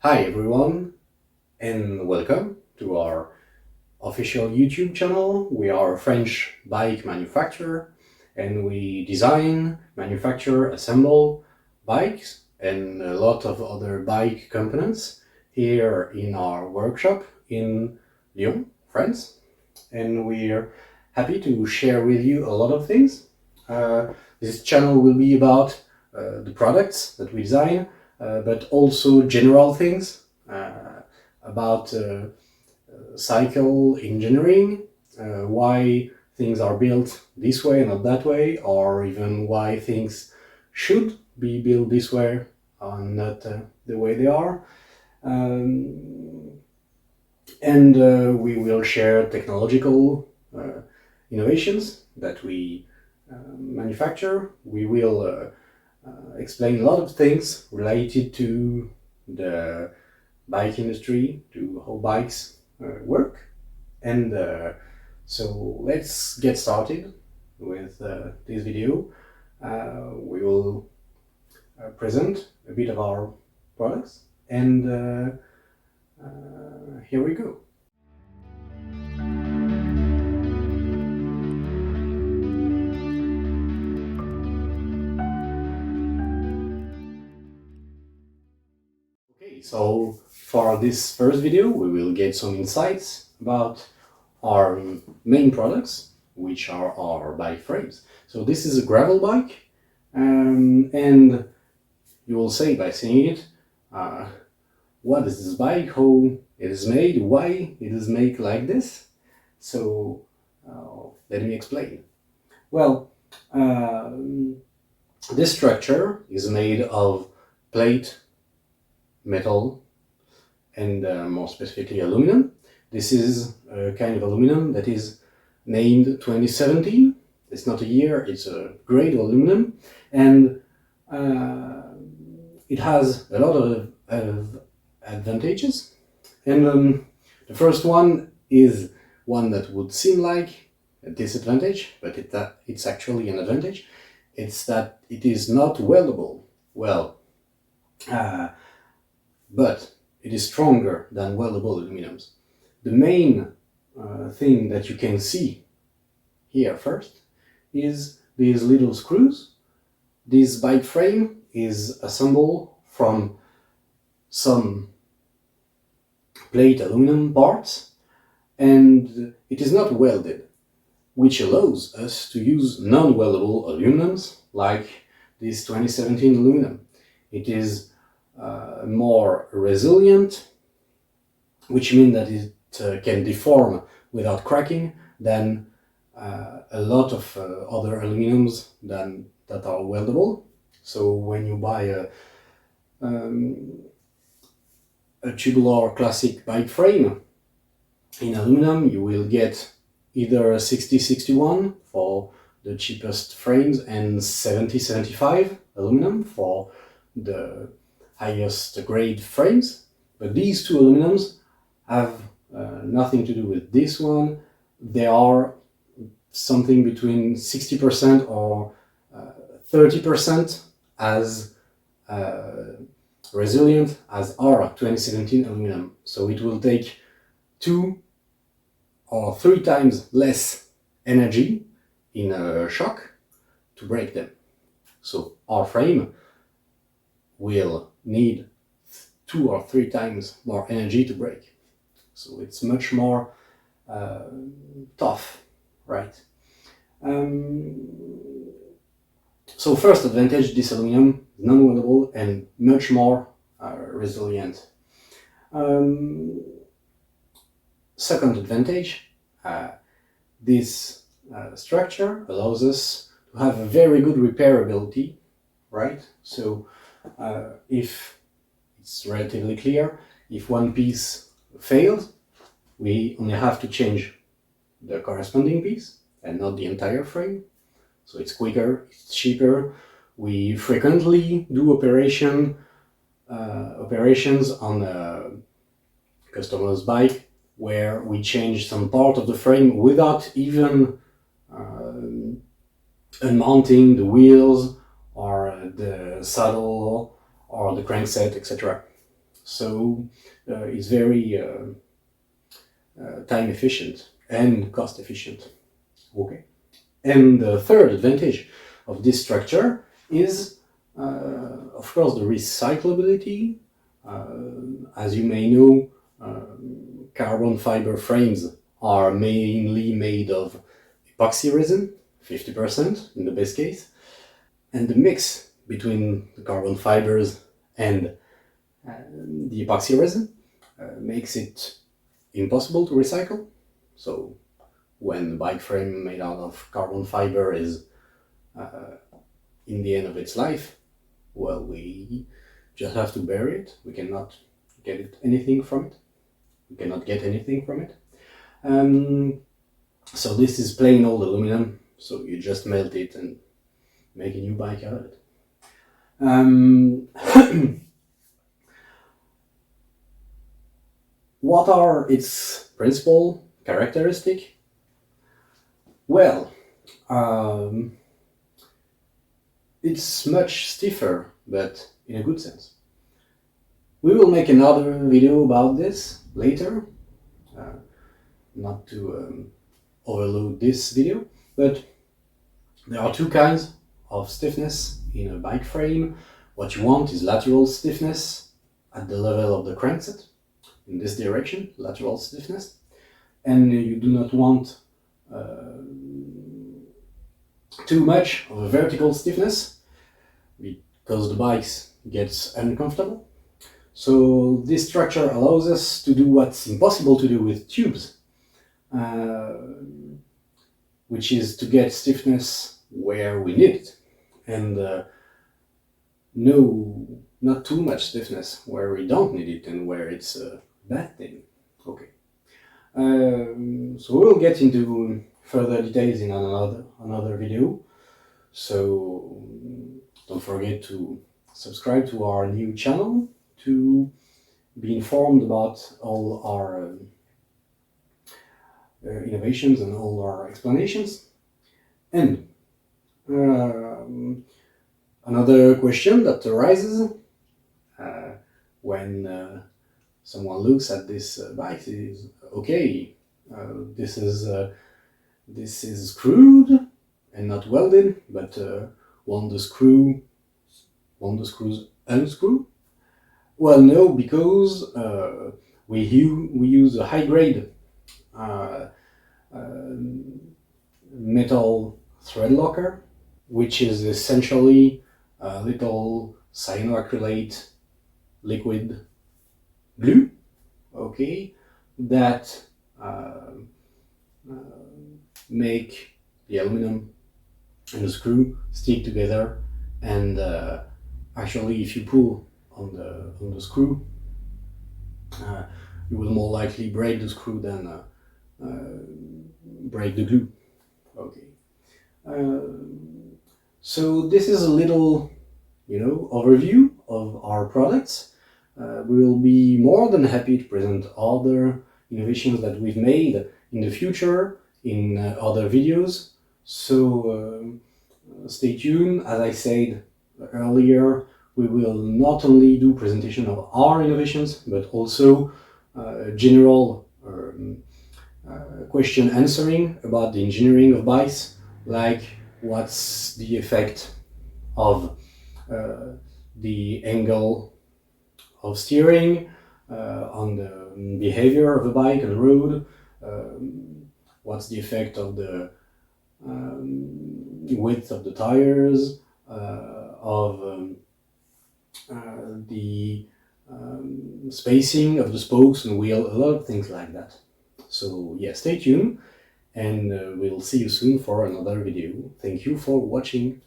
Hi everyone, and welcome to our official YouTube channel. We are a French bike manufacturer and we design, manufacture, assemble bikes and a lot of other bike components here in our workshop in Lyon, France. And we're happy to share with you a lot of things. This channel will be about the products that we design, but also general things about cycle engineering, why things are built this way and not that way, or even why things should be built this way and not the way they are. And we will share technological innovations that we manufacture. We will explain a lot of things related to the bike industry, to how bikes work. And so let's get started with this video. We will present a bit of our products, and here we go. Okay, so for this first video, we will get some insights about our main products, which are our bike frames. So this is a gravel bike, and you will say by seeing it, what is this bike, how it is made, why it is made like this. So let me explain. Well, this structure is made of plate, metal, and more specifically aluminum. This is a kind of aluminum that is named 2017. It's not a year, it's a grade of aluminum, and it has a lot of advantages. And the first one is one that would seem like a disadvantage, but it's actually an advantage. It's that it is not weldable. Well, but it is stronger than weldable aluminums. The main thing that you can see here first is these little screws. This bike frame is assembled from some plate aluminum parts, and it is not welded, which allows us to use non-weldable aluminums like this 2017 aluminum. It is more resilient, which means that it can deform without cracking than a lot of other aluminums that are weldable. So when you buy a tubular classic bike frame in aluminum, you will get either a 6061 for the cheapest frames and 7075 aluminum for the highest grade frames. But these two aluminums have nothing to do with this one. They are something between 60% or 30% as resilient as our 2017 aluminum. So it will take 2 or 3 times less energy in a shock to break them. So our frame will need 2 or 3 times more energy to break. So it's much more tough, right? So first advantage, this aluminum is non-weldable and much more resilient. Second advantage, this structure allows us to have a very good repairability, right? So if it's relatively clear, if one piece fails, we only have to change the corresponding piece and not the entire frame. So it's quicker, it's cheaper. We frequently do operations on a customer's bike where we change some part of the frame without even unmounting the wheels or the saddle or the crankset, etc. so it's very time efficient and cost efficient. Okay. And the third advantage of this structure is, of course, the recyclability. As you may know, carbon fiber frames are mainly made of epoxy resin, 50% in the best case, and the mix between the carbon fibers and the epoxy resin makes it impossible to recycle. So when the bike frame made out of carbon fiber is in the end of its life, well, we just have to bury it. We cannot anything from it. We cannot get anything from it. So this is plain old aluminum. So you just melt it and make a new bike out of it. What are its principal characteristics? Well, it's much stiffer, but in a good sense. We will make another video about this later, not to overload this video, but there are two kinds of stiffness in a bike frame. What you want is lateral stiffness at the level of the crankset, in this direction, lateral stiffness, and you do not want too much of a vertical stiffness because the bike gets uncomfortable. So this structure allows us to do what's impossible to do with tubes, which is to get stiffness where we need it, and not too much stiffness where we don't need it and where it's a bad thing. Okay. So we'll get into further details in another video. So don't forget to subscribe to our new channel to be informed about all our innovations and all our explanations. And another question that arises when someone looks at this bike is, okay, this is screwed and not welded, but won't the screws unscrew? Well, no, because we use a high grade metal thread locker, which is essentially a little cyanoacrylate liquid glue, okay, that make the aluminum and the screw stick together. And actually, if you pull on the screw, you will more likely break the screw than break the glue. Okay. So this is a little, overview of our products. We will be more than happy to present other innovations that we've made in the future in other videos. So stay tuned. As I said earlier, we will not only do presentation of our innovations, but also general question answering about the engineering of bikes, like what's the effect of the angle of steering on the behavior of a bike on the road, what's the effect of the width of the tires, of the spacing of the spokes and wheel, a lot of things like that. So yeah, stay tuned, and we'll see you soon for another video. Thank you for watching.